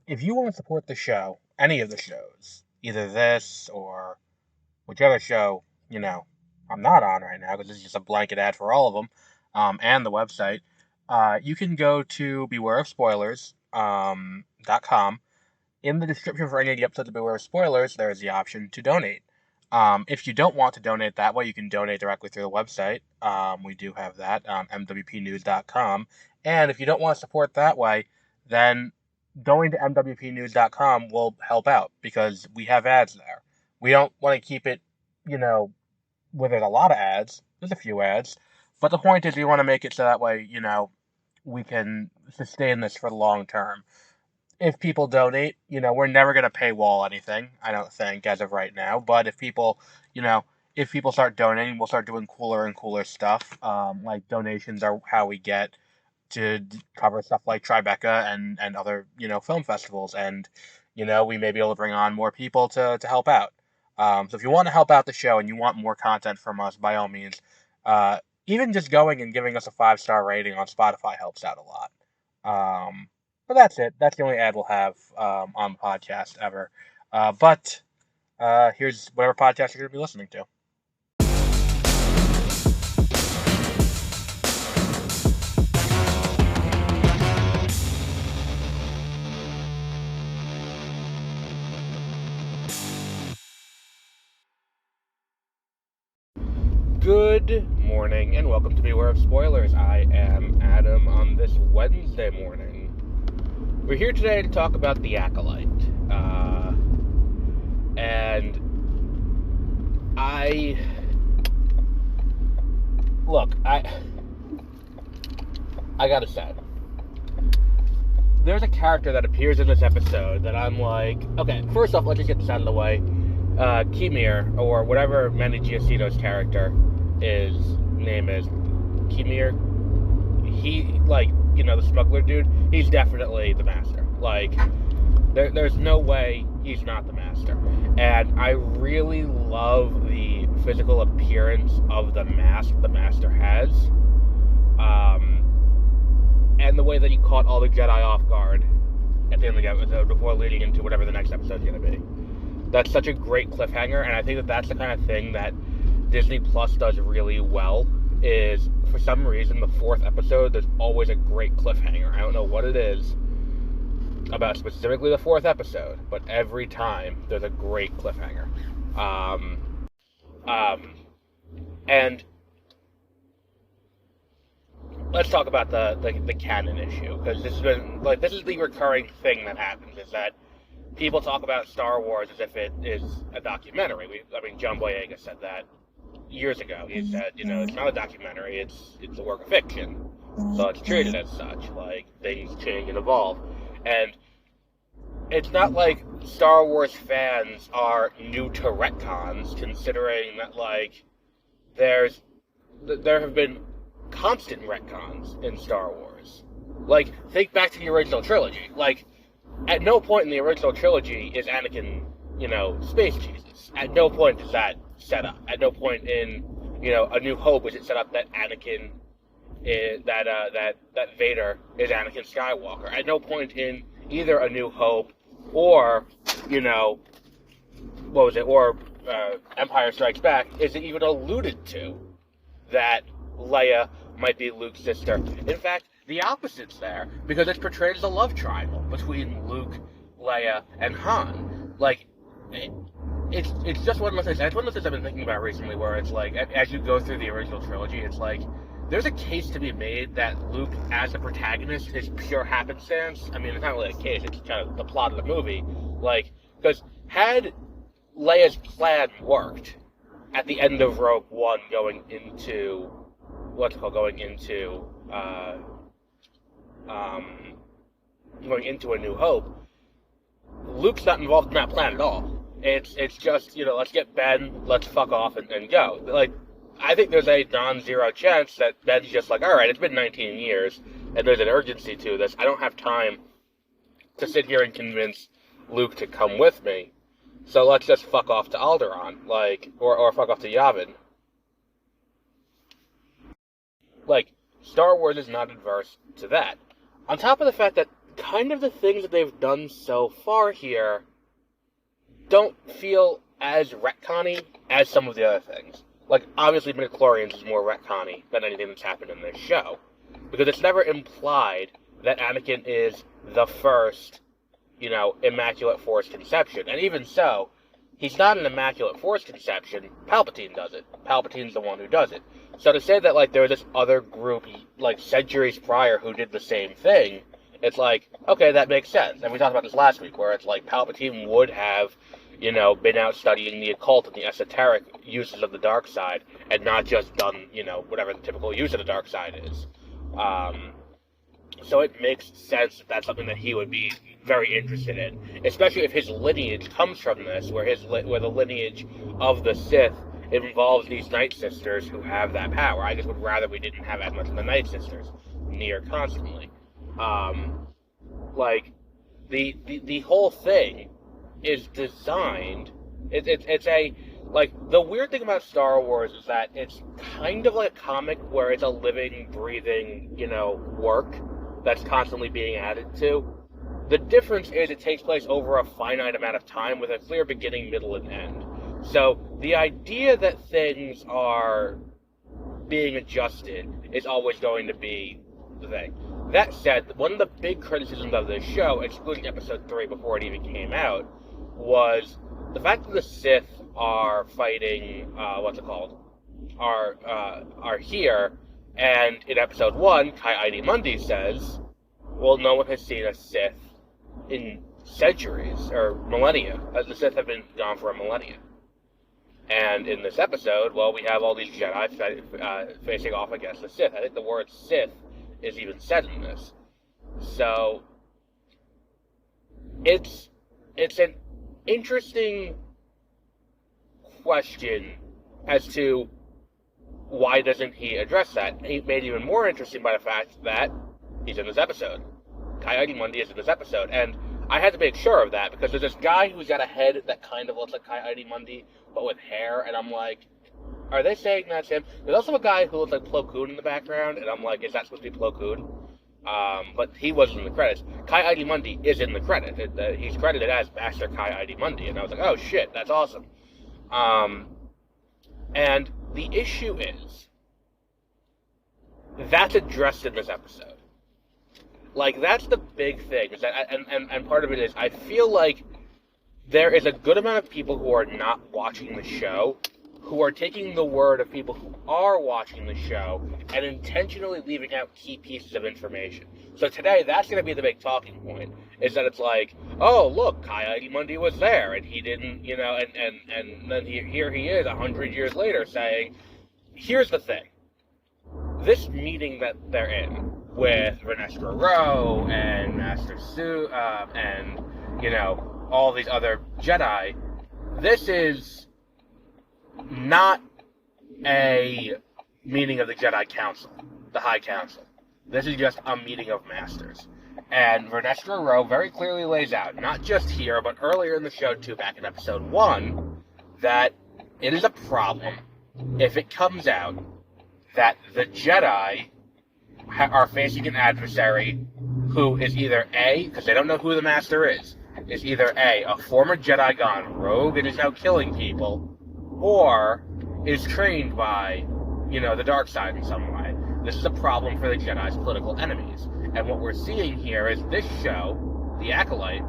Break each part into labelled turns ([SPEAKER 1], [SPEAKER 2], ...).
[SPEAKER 1] if you want to support the show, any of the shows, either this or whichever show, I'm not on right now because this is just a blanket ad for all of them, and the website, you can go to bewareofspoilers.com. In the description for any of the episodes of Beware of Spoilers, there is the option to donate. If you don't want to donate that way, you can donate directly through the website. We do have that, mwpnews.com. And if you don't want to support that way, then going to mwpnews.com will help out because we have ads there. We don't want to keep it, where there's a lot of ads. There's a few ads. But the point is we want to make it so that way, we can sustain this for the long term. If people donate, we're never going to paywall anything, I don't think, as of right now. But if people, if people start donating, we'll start doing cooler and cooler stuff. Like donations are how we get to cover stuff like Tribeca and other, film festivals. And, we may be able to bring on more people to help out. So if you want to help out the show and you want more content from us, by all means, even just going and giving us a 5-star rating on Spotify helps out a lot. But that's it. That's the only ad we'll have on the podcast ever. But here's whatever podcast you're going to be listening to. Good morning and welcome to Beware of Spoilers. I am Adam on this Wednesday morning. We're here today to talk about The Acolyte. And I gotta say, there's a character that appears in this episode that I'm like, okay, first off, let's just get this out of the way. Kimir, or whatever Manny Giacino's character name is, Kimir, he, the smuggler dude, he's definitely the master. There's no way he's not the master. And I really love the physical appearance of the mask the master has. And the way that he caught all the Jedi off guard at the end of the episode before leading into whatever the next episode's going to be. That's such a great cliffhanger, and I think that that's the kind of thing that Disney Plus does really well, is, for some reason, the 4th episode, there's always a great cliffhanger. I don't know what it is about specifically the 4th episode, but every time there's a great cliffhanger. And let's talk about the canon issue, because this is the recurring thing that happens, is that people talk about Star Wars as if it is a documentary. John Boyega said that years ago. He said, it's not a documentary, it's a work of fiction. So it's treated as such. Things change and evolve. And it's not like Star Wars fans are new to retcons, considering that, there have been constant retcons in Star Wars. Think back to the original trilogy. At no point in the original trilogy is Anakin, space Jesus. At no point is that set up. At no point in, A New Hope is it set up that Anakin is, that Vader is Anakin Skywalker. At no point in either A New Hope or, Empire Strikes Back is it even alluded to that Leia might be Luke's sister. In fact, the opposite's there, because it's portrayed as a love triangle between Luke, Leia, and Han. It's just one of those things. It's one of those things I've been thinking about recently, where it's as you go through the original trilogy, it's there's a case to be made that Luke, as a protagonist, is pure happenstance. It's not really a case, it's kind of the plot of the movie. Because had Leia's plan worked at the end of Rogue One going into A New Hope, Luke's not involved in that plan at all. It's just, let's get Ben, let's fuck off and go. I think there's a non-zero chance that Ben's just alright, it's been 19 years, and there's an urgency to this. I don't have time to sit here and convince Luke to come with me, so let's just fuck off to Alderaan, or fuck off to Yavin. Star Wars is not adverse to that. On top of the fact that kind of the things that they've done so far here don't feel as retcon-y as some of the other things. Like, obviously, midichlorians is more retcon-y than anything that's happened in this show. Because it's never implied that Anakin is the first, Immaculate Force conception. And even so, he's not an Immaculate Force conception. Palpatine does it. Palpatine's the one who does it. So to say that, like, there was this other group, like, centuries prior who did the same thing, it's like, okay, that makes sense. And we talked about this last week, where it's like Palpatine would have, been out studying the occult and the esoteric uses of the dark side, and not just done, whatever the typical use of the dark side is. So it makes sense that that's something that he would be very interested in, especially if his lineage comes from this, where the lineage of the Sith involves these Night Sisters who have that power. I just would rather we didn't have as much of the Night Sisters near constantly. Like, the whole thing is designed, the weird thing about Star Wars is that it's kind of like a comic where it's a living, breathing, work that's constantly being added to. The difference is it takes place over a finite amount of time with a clear beginning, middle, and end. So the idea that things are being adjusted is always going to be the thing. That said, one of the big criticisms of this show, excluding episode 3 before it even came out, was the fact that the Sith are fighting, are here, and in episode 1, Ki-Adi-Mundi says, well, no one has seen a Sith in centuries, or millennia. The Sith have been gone for a millennia. And in this episode, well, we have all these Jedi facing off against the Sith. I think the word Sith is even said in this. So, it's an interesting question as to why doesn't he address that. He made even more interesting by the fact that he's in this episode. Ki-Adi-Mundi is in this episode, and I had to make sure of that, because there's this guy who's got a head that kind of looks like Ki-Adi-Mundi, but with hair, and I'm like, are they saying that's him? There's also a guy who looks like Plo Koon in the background, and I'm like, is that supposed to be Plo Koon? But he wasn't in the credits. Ki-Adi-Mundi is in the credit. He's credited as Master Ki-Adi-Mundi, and I was like, oh shit, that's awesome. And the issue is, that's addressed in this episode. Like, that's the big thing, is that, and part of it is, I feel like there is a good amount of people who are not watching the show, who are taking the word of people who are watching the show, and intentionally leaving out key pieces of information. So today, that's going to be the big talking point, is that it's like, oh, look, Ki-Adi-Mundi was there, and he didn't, and then here he is 100 years later saying, here's the thing. This meeting that they're in, with Renestra Rowe and Master Su, and, all these other Jedi, this is not a meeting of the Jedi Council, the High Council. This is just a meeting of masters. And Renestra Rowe very clearly lays out, not just here, but earlier in the show too, back in episode 1, that it is a problem if it comes out that the Jedi are facing an adversary who is either A, because they don't know who the Master is either A, a former Jedi gone rogue and is now killing people, or is trained by, the dark side in some way. This is a problem for the Jedi's political enemies. And what we're seeing here is this show, The Acolyte,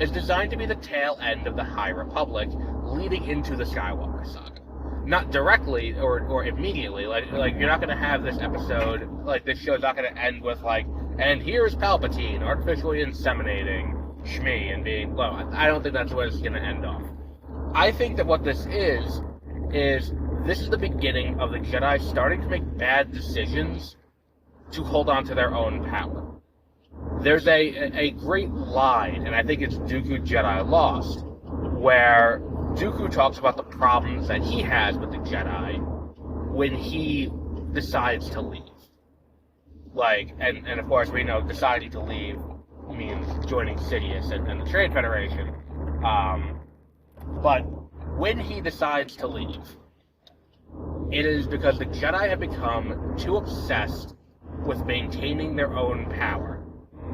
[SPEAKER 1] is designed to be the tail end of the High Republic leading into the Skywalker saga. Not directly or immediately, like you're not going to have this episode, like this show's not going to end with and here's Palpatine artificially inseminating Shmi and being, well, I don't think that's what it's going to end off. I think that what this is this is the beginning of the Jedi starting to make bad decisions to hold on to their own power. There's a great line, and I think it's Dooku Jedi Lost, where Dooku talks about the problems that he has with the Jedi when he decides to leave. And of course we know deciding to leave means joining Sidious and the Trade Federation. But when he decides to leave, it is because the Jedi have become too obsessed with maintaining their own power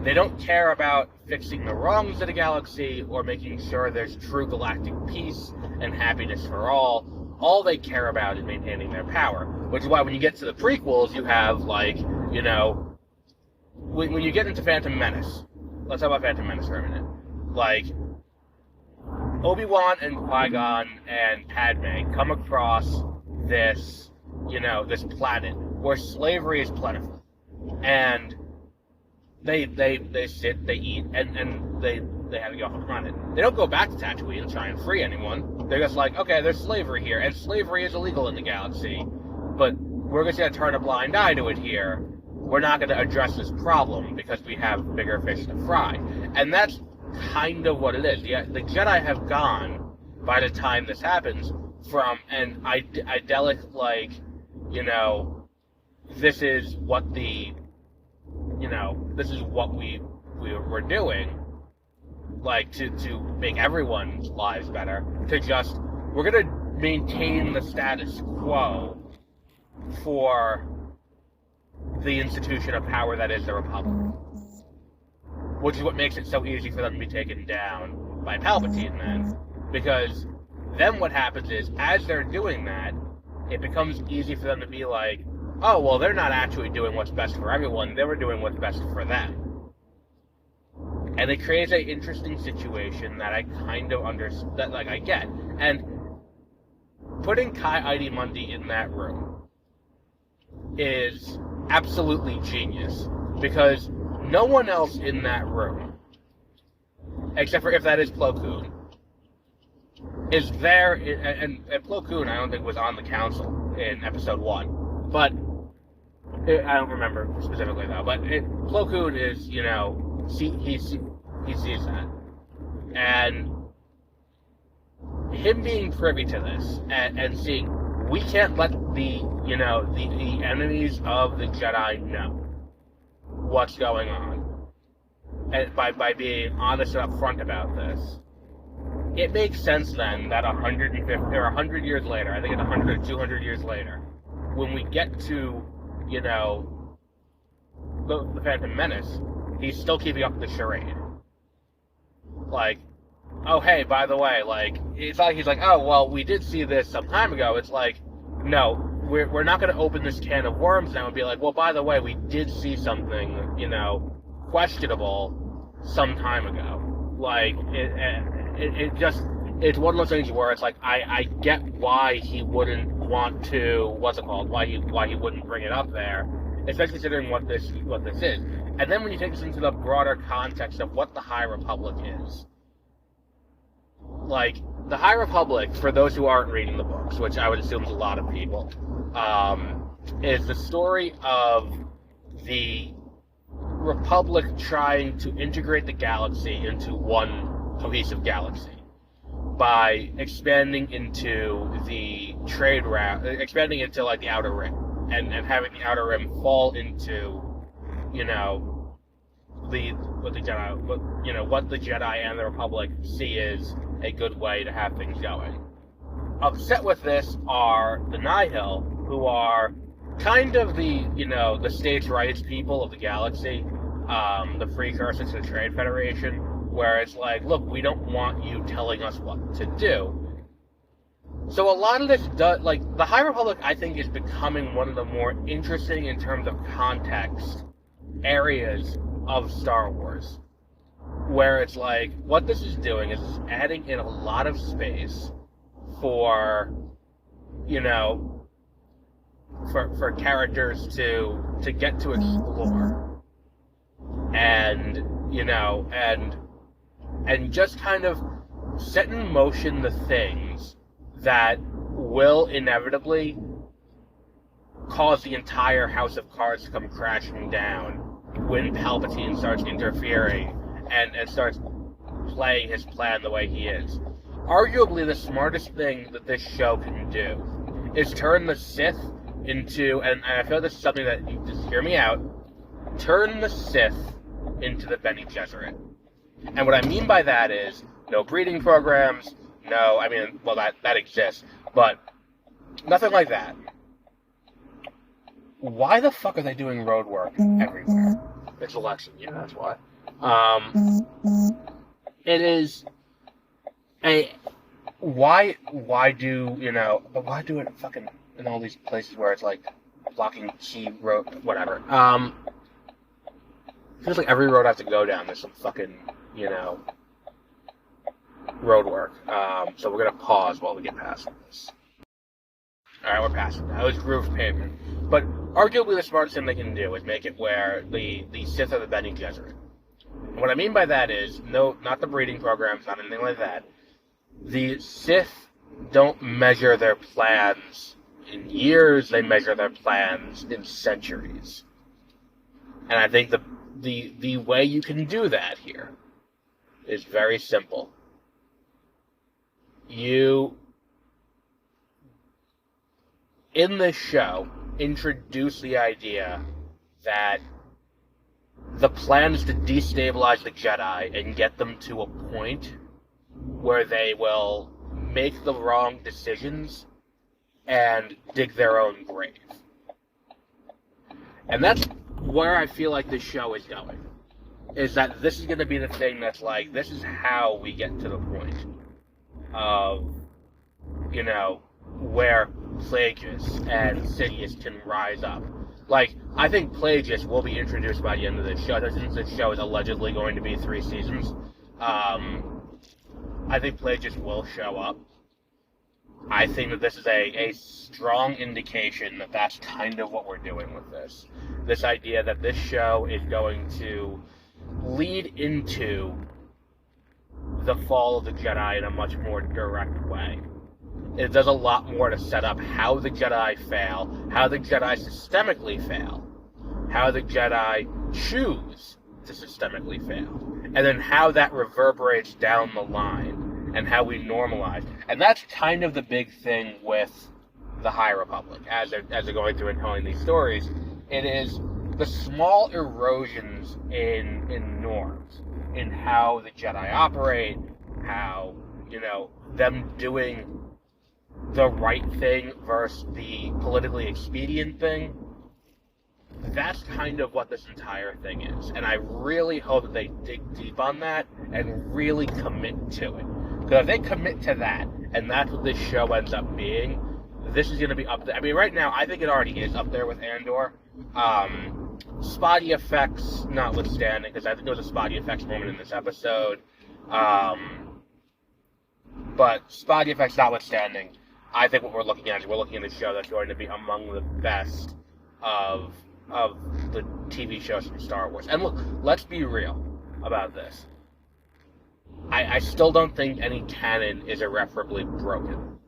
[SPEAKER 1] They don't care about fixing the wrongs of the galaxy or making sure there's true galactic peace and happiness for all. All they care about is maintaining their power. Which is why when you get to the prequels, you have, like, you know, when you get into Phantom Menace, let's talk about Phantom Menace for a minute. Like, Obi-Wan and Qui-Gon and Padme come across this, you know, this planet where slavery is plentiful. And they sit, they eat, and they have to get off the planet. They don't go back to Tatooine and try and free anyone. They're just like, okay, there's slavery here, and slavery is illegal in the galaxy, but we're just going to turn a blind eye to it here. We're not going to address this problem because we have bigger fish to fry. And that's kind of what it is. The Jedi have gone, by the time this happens, from an idyllic, like, you know, this is what we're doing, like, to make everyone's lives better, to just, we're going to maintain the status quo for the institution of power that is the Republic. Which is what makes it so easy for them to be taken down by Palpatine then. Because then what happens is, as they're doing that, it becomes easy for them to be like, oh, well, they're not actually doing what's best for everyone, they were doing what's best for them. And it creates an interesting situation that I kind of understand, that, like, I get. And putting Ki-Adi-Mundi in that room is absolutely genius. Because no one else in that room, except for if that is Plo Koon, is there, and Plo Koon I don't think was on the council in episode 1, but I don't remember specifically though, but Plo Koon is, you know, he sees that. And him being privy to this, and seeing, we can't let the enemies of the Jedi know what's going on, and by being honest and upfront about this, it makes sense then that 150 or 100 years later, I think it's 100 or 200 years later, when we get to, you know, the Phantom Menace, he's still keeping up the charade. Like, oh hey, by the way, like, it's like he's like, oh well, we did see this some time ago. It's like, no, we're not going to open this can of worms now and be like, well, by the way, we did see something, you know, questionable some time ago. Like, it just, it's one of those things where it's like, I get why he wouldn't want to, why he wouldn't bring it up there, especially considering what this is. And then when you take this into the broader context of what the High Republic is, like, the High Republic, for those who aren't reading the books, which I would assume is a lot of people, is the story of the Republic trying to integrate the galaxy into one cohesive galaxy by expanding into the trade route, expanding into, like, the Outer Rim, and having the Outer Rim fall into, you know, what the Jedi and the Republic see is a good way to have things going. Upset with this are the Nihil, who are kind of the, you know, the states' rights people of the galaxy, the precursor to the Trade Federation, where it's like, look, we don't want you telling us what to do. So a lot of this does, like, the High Republic, I think, is becoming one of the more interesting, in terms of context, areas of Star Wars, where it's like, what this is doing is adding in a lot of space for, you know, for characters to get to explore, and, you know, and just kind of set in motion the things that will inevitably cause the entire House of Cards to come crashing down when Palpatine starts interfering and starts playing his plan the way he is. Arguably, the smartest thing that this show can do is turn the Sith into, and I feel this is something that, you just hear me out, turn the Sith into the Bene Gesserit. And what I mean by that is, no breeding programs, no, I mean, well, that exists, but nothing like that. Why the fuck are they doing road work everywhere? It's election, yeah, that's why. It is a why do it fucking in all these places where it's like blocking key road, whatever. Feels like every road I have to go down, there's some fucking, road work. So we're gonna pause while we get past this. Alright, we're past it now. It's grooved pavement. But arguably the smartest thing they can do is make it where the Sith are the Bene Gesserit. And what I mean by that is, no, not the breeding programs, not anything like that. The Sith don't measure their plans in years, they measure their plans in centuries. And I think the way you can do that here is very simple. You, in this show, introduce the idea that the plan is to destabilize the Jedi and get them to a point where they will make the wrong decisions and dig their own grave. And that's where I feel like this show is going. Is that this is going to be the thing that's like, this is how we get to the point of, where Plagueis and Sidious can rise up. Like, I think Plagueis will be introduced by the end of this show, since this show is allegedly going to be 3 seasons. I think Plagueis will show up. I think that this is a strong indication that that's kind of what we're doing with this. This idea that this show is going to lead into the fall of the Jedi in a much more direct way. It does a lot more to set up how the Jedi fail, how the Jedi systemically fail, how the Jedi choose to systemically fail, and then how that reverberates down the line, and how we normalize. And that's kind of the big thing with the High Republic, as they're going through and telling these stories. It is the small erosions in norms, in how the Jedi operate, how, them doing the right thing versus the politically expedient thing. That's kind of what this entire thing is. And I really hope that they dig deep on that and really commit to it. Because if they commit to that, and that's what this show ends up being, this is going to be up there. I mean, right now, I think it already is up there with Andor. Spotty effects notwithstanding, because I think there was a spotty effects moment in this episode. But spotty effects notwithstanding, I think what we're looking at is we're looking at a show that's going to be among the best of the TV shows from Star Wars. And look, let's be real about this. I still don't think any canon is irreparably broken.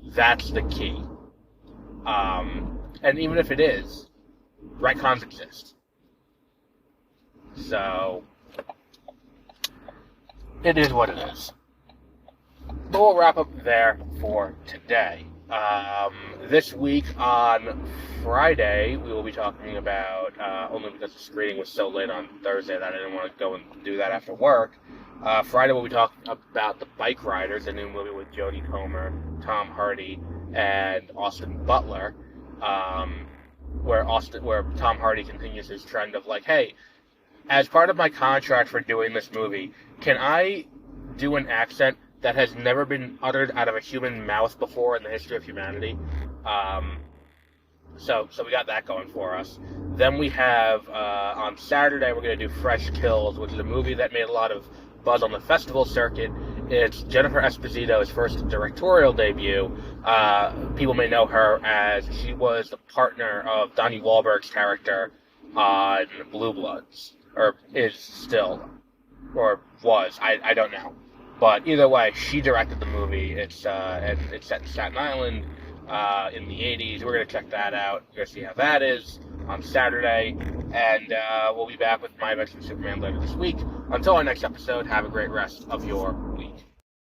[SPEAKER 1] That's the key. And even if it is, retcons exist. So, it is what it is. But we'll wrap up there for today. This week on Friday, we will be talking about, only because the screening was so late on Thursday that I didn't want to go and do that after work. Friday we'll be talking about The Bike Riders, a new movie with Jodie Comer, Tom Hardy, and Austin Butler, where Tom Hardy continues his trend of like, hey, as part of my contract for doing this movie, can I do an accent that has never been uttered out of a human mouth before in the history of humanity? So we got that going for us. Then we have, on Saturday, we're going to do Fresh Kills, which is a movie that made a lot of buzz on the festival circuit. It's Jennifer Esposito's first directorial debut. People may know her as she was the partner of Donnie Wahlberg's character on Blue Bloods, or is still, or was, I don't know. But either way, she directed the movie. It's set in Staten Island in the 80s. We're going to check that out. We're going to see how that is on Saturday. And we'll be back with My Adventures in Superman later this week. Until our next episode, have a great rest of your